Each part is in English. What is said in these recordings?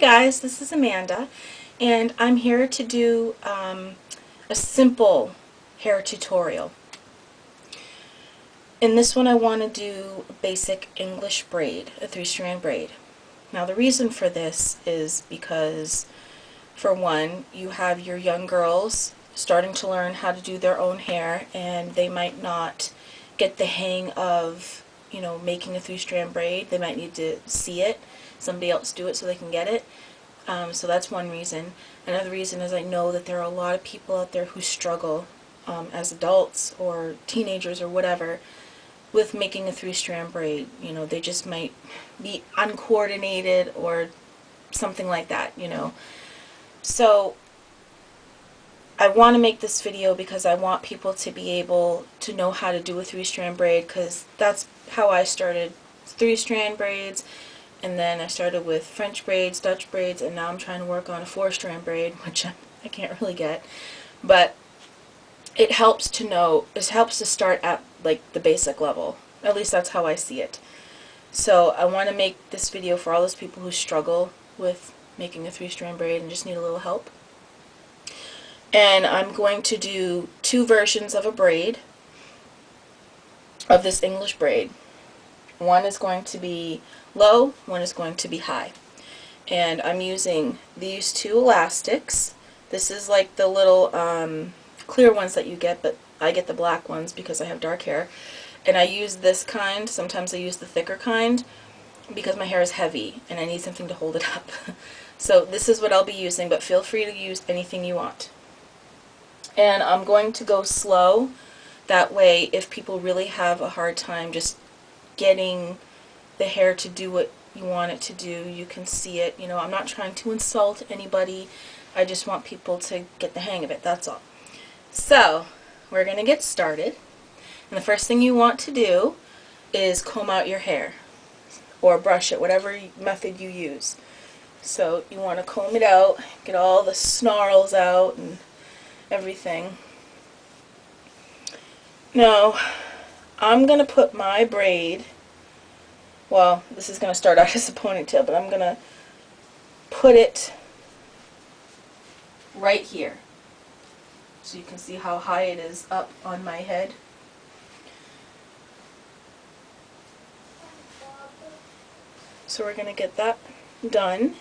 guys, this is Amanda, and I'm here to do a simple hair tutorial. In this one I want to do a basic English braid, a 3-strand braid. Now the reason for this is because, for one, you have your young girls starting to learn how to do their own hair, and they might not get the hang of, making a 3-strand braid. They might need to see it, somebody else do it so they can get it. So that's one reason. Another reason is I know that there are a lot of people out there who struggle as adults or teenagers or whatever with making a 3-strand braid. They just might be uncoordinated or something like that, So I want to make this video because I want people to be able to know how to do a 3-strand braid, because that's how I started 3-strand braids. And then I started with French braids, Dutch braids, and now I'm trying to work on a 4-strand braid, which I can't really get. But it helps to know, it helps to start at like the basic level. At least that's how I see it. So I want to make this video for all those people who struggle with making a 3-strand braid and just need a little help. And I'm going to do 2 versions of a braid, of this English braid. One is going to be low, one is going to be high. And I'm using these 2 elastics. This is like the little clear ones that you get, but I get the black ones because I have dark hair. And I use this kind. Sometimes I use the thicker kind because my hair is heavy and I need something to hold it up. So this is what I'll be using, but feel free to use anything you want. And I'm going to go slow. That way, if people really have a hard time just getting the hair to do what you want it to do, you can see it. I'm not trying to insult anybody. I just want people to get the hang of it, that's all. So, we're going to get started. And the first thing you want to do is comb out your hair, or brush it, whatever method you use. So you want to comb it out, get all the snarls out and everything. Now, I'm going to put my braid, well, this is going to start out as a ponytail, but I'm going to put it right here, so you can see how high it is up on my head. So we're going to get that done.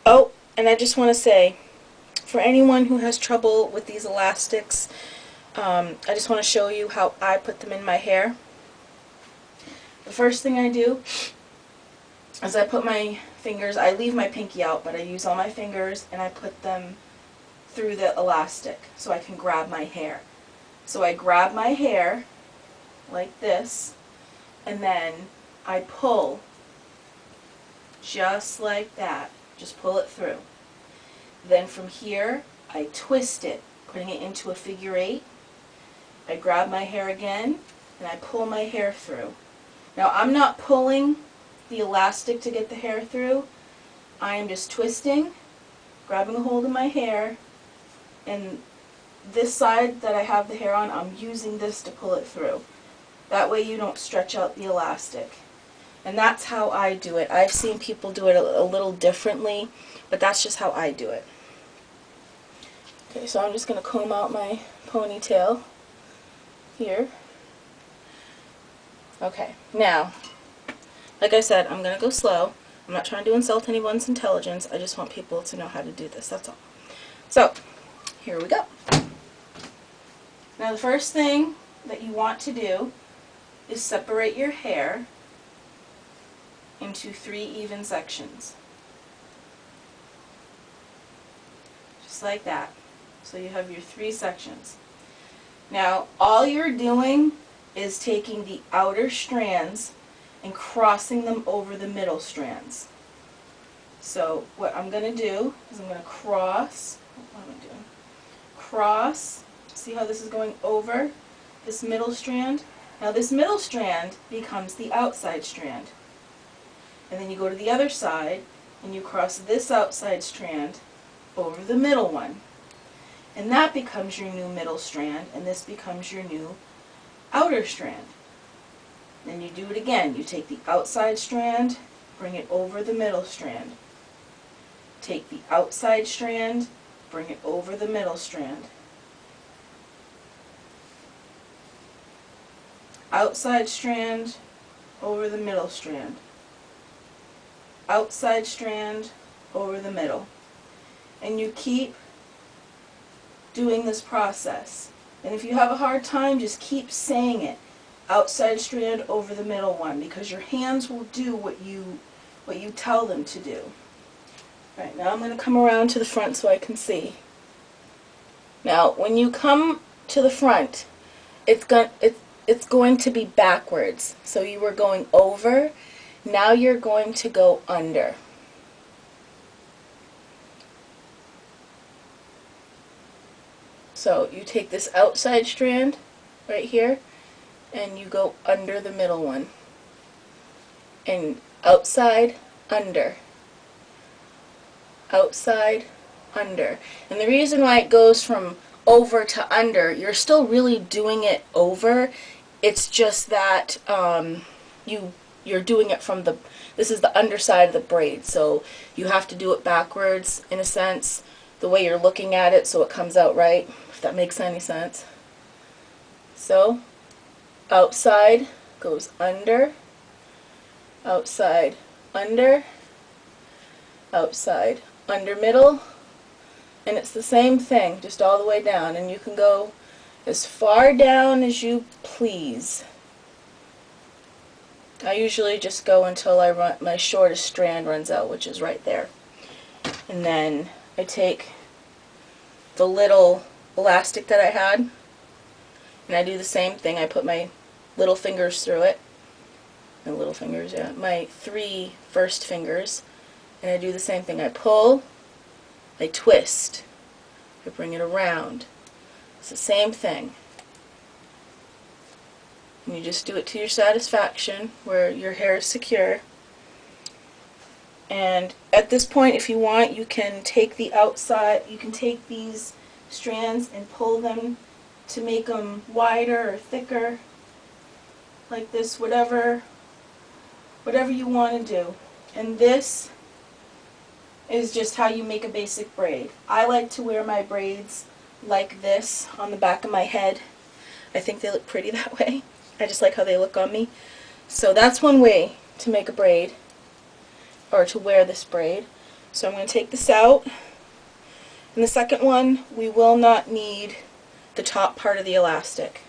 Oh, and I just want to say, for anyone who has trouble with these elastics, I just want to show you how I put them in my hair. The first thing I do is I put my fingers, I leave my pinky out, but I use all my fingers and I put them through the elastic so I can grab my hair. So I grab my hair like this, and then I pull just like that. Just pull it through. Then from here, I twist it, putting it into a figure 8. I grab my hair again, and I pull my hair through. Now I'm not pulling the elastic to get the hair through. I am just twisting, grabbing a hold of my hair, and this side that I have the hair on, I'm using this to pull it through. That way you don't stretch out the elastic. And that's how I do it. I've seen people do it a little differently, but that's just how I do it. Okay, so I'm just going to comb out my ponytail here. Okay, now, like I said, I'm going to go slow. I'm not trying to insult anyone's intelligence. I just want people to know how to do this, that's all. So, here we go. Now the first thing that you want to do is separate your hair into 3 even sections. Just like that. So you have your 3 sections. Now all you're doing is taking the outer strands and crossing them over the middle strands. So what I'm going to do is I'm going to cross, what am I doing? Cross, see how this is going over this middle strand? Now this middle strand becomes the outside strand. And then you go to the other side and you cross this outside strand over the middle one. And that becomes your new middle strand, and this becomes your new outer strand. Then you do it again. You take the outside strand, bring it over the middle strand. take the outside strand, bring it over the middle strand. Outside strand over the middle strand. Outside strand over the middle. And you keep doing this process. And if you have a hard time, just keep saying it. Outside strand over the middle one, because your hands will do what you tell them to do. Alright, now I'm going to come around to the front so I can see. Now, when you come to the front, it's going to be backwards. So you were going over, now you're going to go under. So you take this outside strand right here and you go under the middle one. And outside, under. Outside, under. And the reason why it goes from over to under, you're still really doing it over. It's just that you're doing it from this is the underside of the braid, so you have to do it backwards in a sense, the way you're looking at it, so it comes out right, if that makes any sense. So outside goes under, outside, under, outside, under middle, and it's the same thing, just all the way down, and you can go as far down as you please. I usually just go until my shortest strand runs out, which is right there. And then I take the little elastic that I had, and I do the same thing. I put my little fingers through it. My little fingers, yeah. My 3 first fingers. And I do the same thing. I pull, I twist, I bring it around. It's the same thing. And you just do it to your satisfaction, where your hair is secure. And at this point, if you want, you can take the outside, you can take these strands and pull them to make them wider or thicker, like this, whatever you want to do. And this is just how you make a basic braid. I like to wear my braids like this on the back of my head. I think they look pretty that way. I just like how they look on me. So that's one way to make a braid, or to wear this braid. So I'm going to take this out. And the second one, we will not need the top part of the elastic.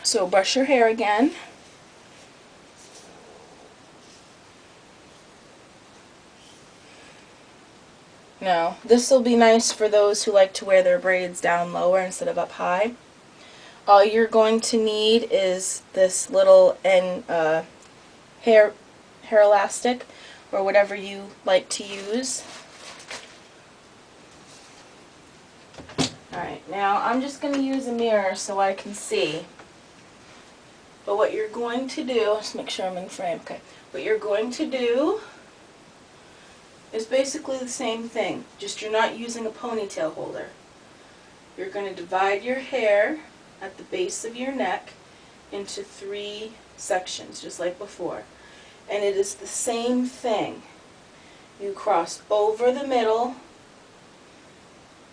So brush your hair again. Now, this will be nice for those who like to wear their braids down lower instead of up high. All you're going to need is this little hair elastic, or whatever you like to use. Alright, now I'm just going to use a mirror so I can see. But what you're going to do, let's make sure I'm in frame. Okay. What you're going to do is basically the same thing, just you're not using a ponytail holder. You're going to divide your hair at the base of your neck into 3 sections, just like before. And it is the same thing. You cross over the middle,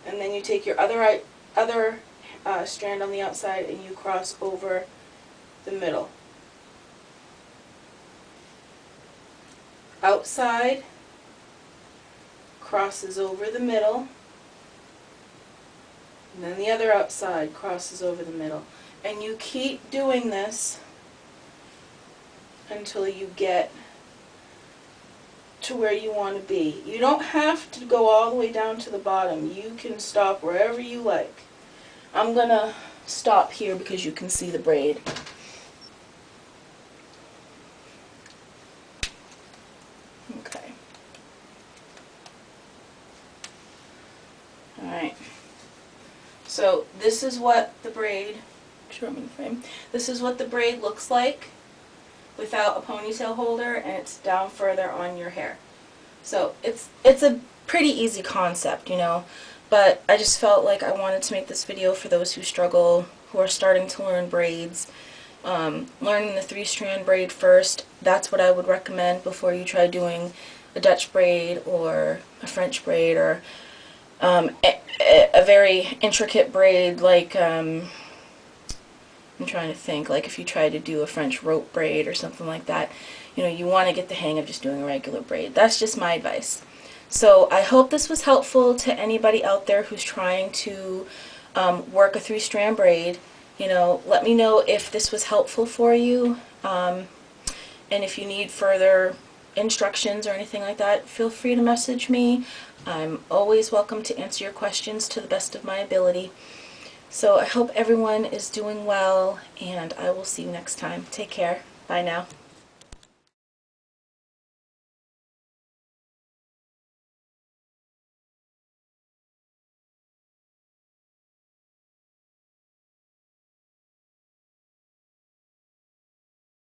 and then you take your other strand on the outside and you cross over the middle. Outside crosses over the middle, and then the other outside crosses over the middle. And you keep doing this until you get to where you want to be. You don't have to go all the way down to the bottom. You can stop wherever you like. I'm going to stop here because you can see the braid. Okay. Alright. So this is what the braid, sure I'm in frame. This is what the braid looks like without a ponytail holder, and it's down further on your hair. So it's a pretty easy concept, you know, but I just felt like I wanted to make this video for those who struggle, who are starting to learn braids. Learning the 3-strand braid first, that's what I would recommend before you try doing a Dutch braid or a French braid, or a very intricate braid like, I'm trying to think, like if you try to do a French rope braid or something like that, you know, you want to get the hang of just doing a regular braid. That's just my advice. So I hope this was helpful to anybody out there who's trying to work a 3-strand braid. You know, let me know if this was helpful for you, and if you need further instructions or anything like that, feel free to message me. I'm always welcome to answer your questions to the best of my ability. So I hope everyone is doing well, and I will see you next time. Take care. Bye now.